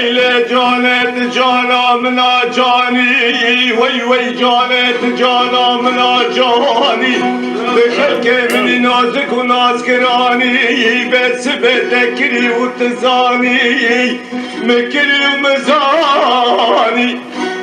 هيلي جانت جانا منا جاني وي جانت جانا منا جاني بخلك مني نازك ونازكراني بس بتكري وتزاني مكري ومزاني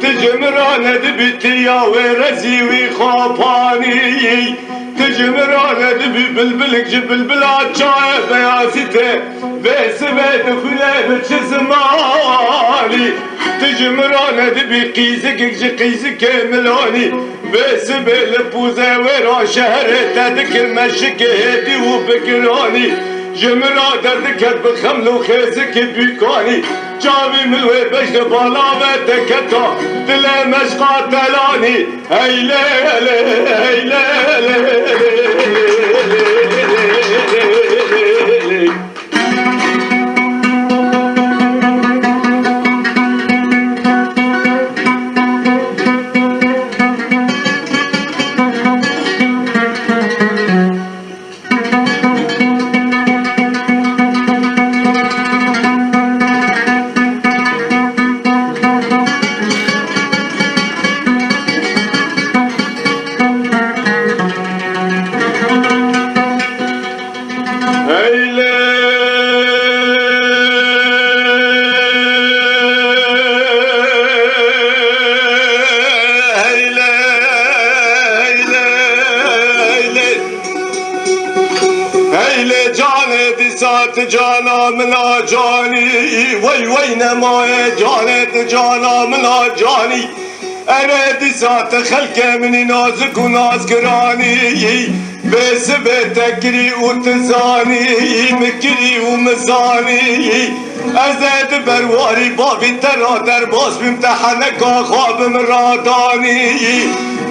تجمرانة دبتيا ورزي وخاباني تجمرانة دبي بلبلك جبل بلا جاي بياسته بس بدخله بجزماني تجمرانة دبي قيزك ملاني بس بالبوزة ورا شهر تدك المشك هدي وبكراني جمرا دردكت بخمل وخيزك بيكاني جابي ملوي بجد بالا بتكتا دل مشقا تلاني هيلي جانا منا جاني وي نما جانت جانا منا جاني انا دسات خلك مني نازك ونازكراني بس بتكري وتزاني مكري ومزاني ازاد برواري بابي ترى درباس بامتحانك خواب مراداني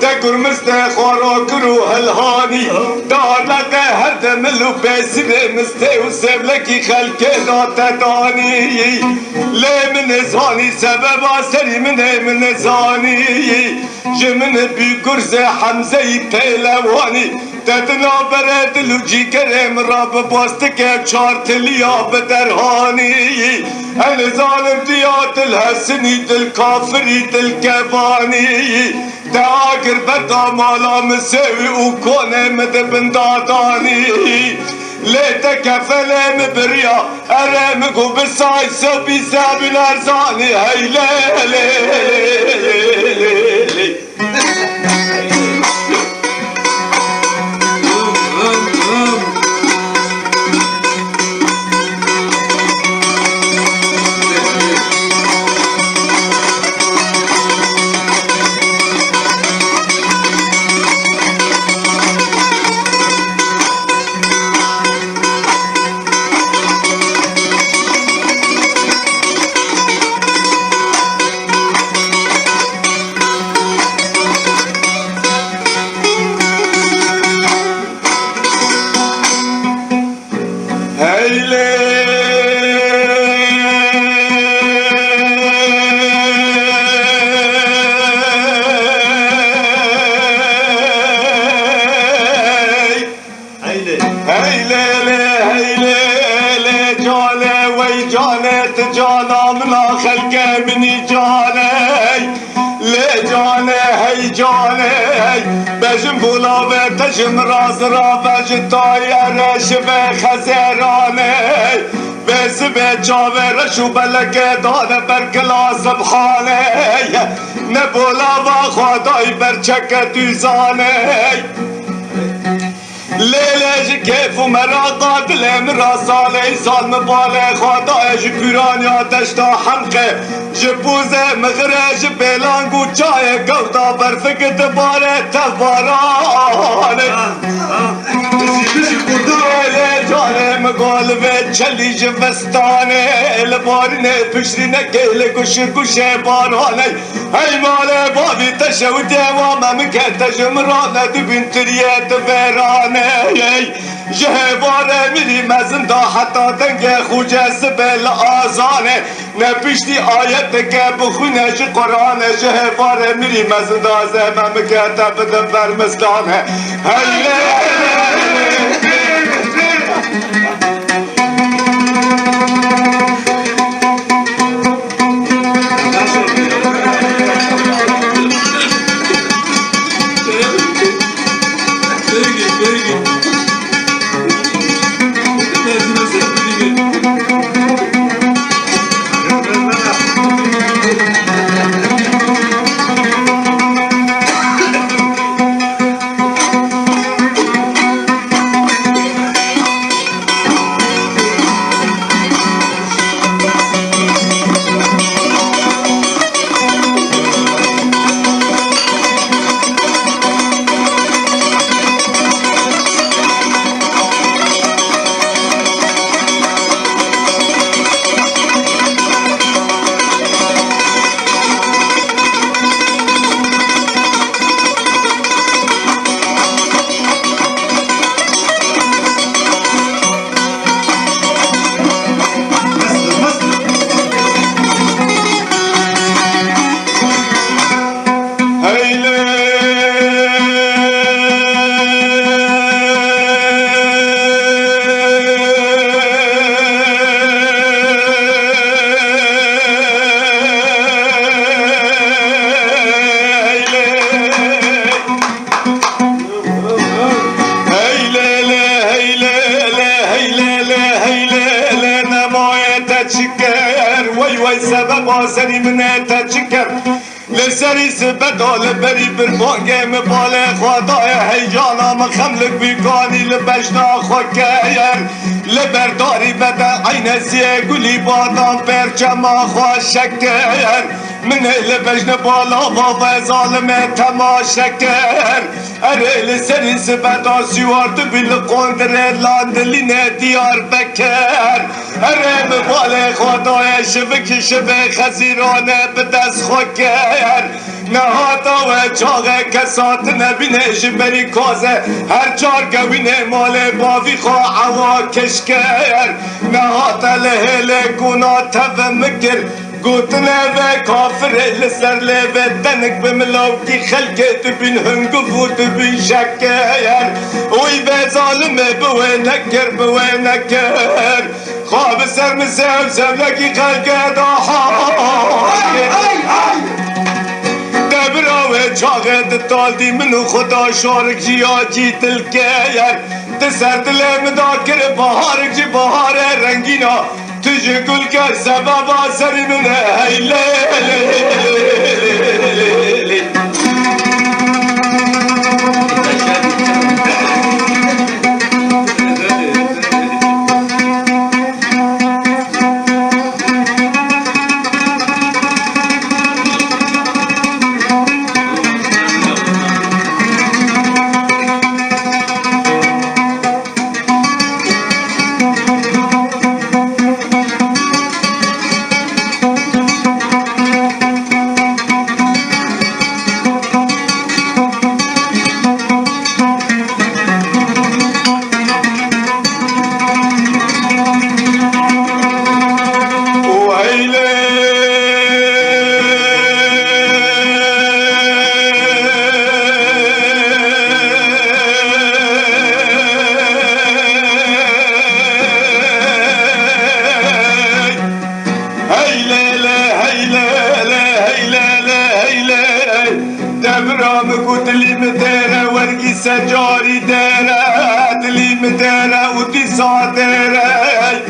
تكر مستخارا كرو هالهاني دار لك هرد ملو بسر مستي وسبلكي خلق لا تداني لي من زاني سبب سري من زاني جمن بيقرز حمزة بيلواني تدنا برد لوجي كريم راب باستك شارت ليا بدرهاني انا ظالم ديات الهسني دل كافري دل كفاني تاقر بدا مالا مسوي وكونه مدبن داداني ليتك فلم بريا ارمكو بالساي سبي سابي نرزاني هاي لي جانا منا خلقه مني جاني لي جاني هي جاني بجم بولا بتجم راز را بج طاير شبه خزراني بس بجاور شو بلك دان بركلا سبحاني نبولا بخداي برچك دوزاني لیلج کیف و مرا دلم را سالی سال مباله خدا جکرانی آتش تا حلقه جبوزه مغرج بلانگو چای گودا برفکت باره تبارانه جانم قلبه چلی جوستانه البارنه پشرینه گل گوش بارانه ای مال بابی تشو دوامم که تجمرانه دبین تریت ورانه جهواره میری مزنده حتی دنگ خوجه سبل آزانه نپیشتی آیت که بخونه جی قرآن جهواره میری مزنده زمم که تبدن برمزدانه وی سبب آسری منه تچکر لسری سبدا لبری بربانگه مباله خدای هیجانا مخملک بیکانی لبشنا خوکیر لبرداری بده عین زیه گلی بادام پرچما خوشکر من لبجن بالا بابا ظالمه تماشکر اره لسری سبدا سیوارد بیل قندر لاندلینه دیار بکر اره مباله خدای شبک شبه خزیرانه بدست خوکر نهاتا و چاقه کسات نبینه جبری کازه هر چار گوینه مال باوی خواه عوا کشکر نهاتا لهله گونا تب مکر گوتنه و کافر لسر لبه دنک بملاوکی خلقه دبین هنگو و دبین شکر اوی به ظالمه بوه نکر خواب سر مسیب سبلکی خلقه داها دبراوه چاقه دتال دی منو خدا شارک جیا جی دلکیر دسر دلم دا کر بهارک جی بهار رنگینا تجي كل كر سبب سري من هيلي سجاري ديره دلي مديره ودي صادره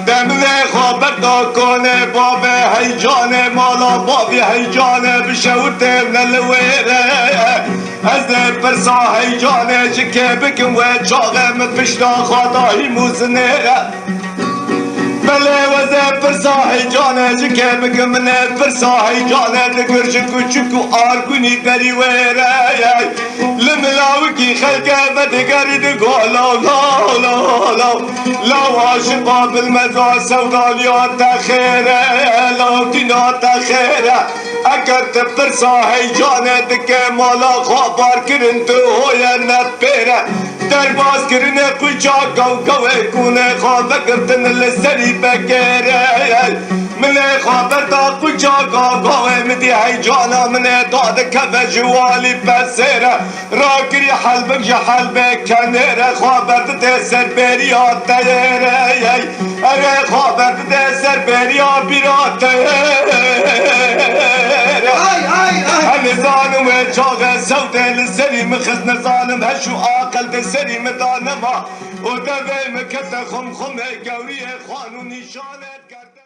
دمله خبر دا کنه باب هیجانه مالا باب هیجانه بشورته من الویره از برسا هیجانه جکه بکن و چاقه مپشتا خدایی موزنه بله وزه برسا هیجانه جکه بکن من برسا هیجانه دگر جکو چکو آرگونی بری ویره لملاوكي خلقه بدقري دقولا لا لا لا لا واشقا بالمدى سوداليات خيره لا دينات خيره اكرت برسا هيجانه دكه مالا خبر كرنتو هويا نبيره درباز كرنه قجا قوقوه كونه خابه كرتن لسري بكيره من خبر دا قجا قوقوه مدي هيجانه من داد كفه جوالي بسيره راكري حلبك جا حلبك كنيره خبر تسر بريات تيره اره خبر تسر بريات برات هم ظالم و چاق سوده لسری مخزن ظالم هشو آقل دسری مدانما و دوه مکت خم خم گوری خوانو نشانت کرده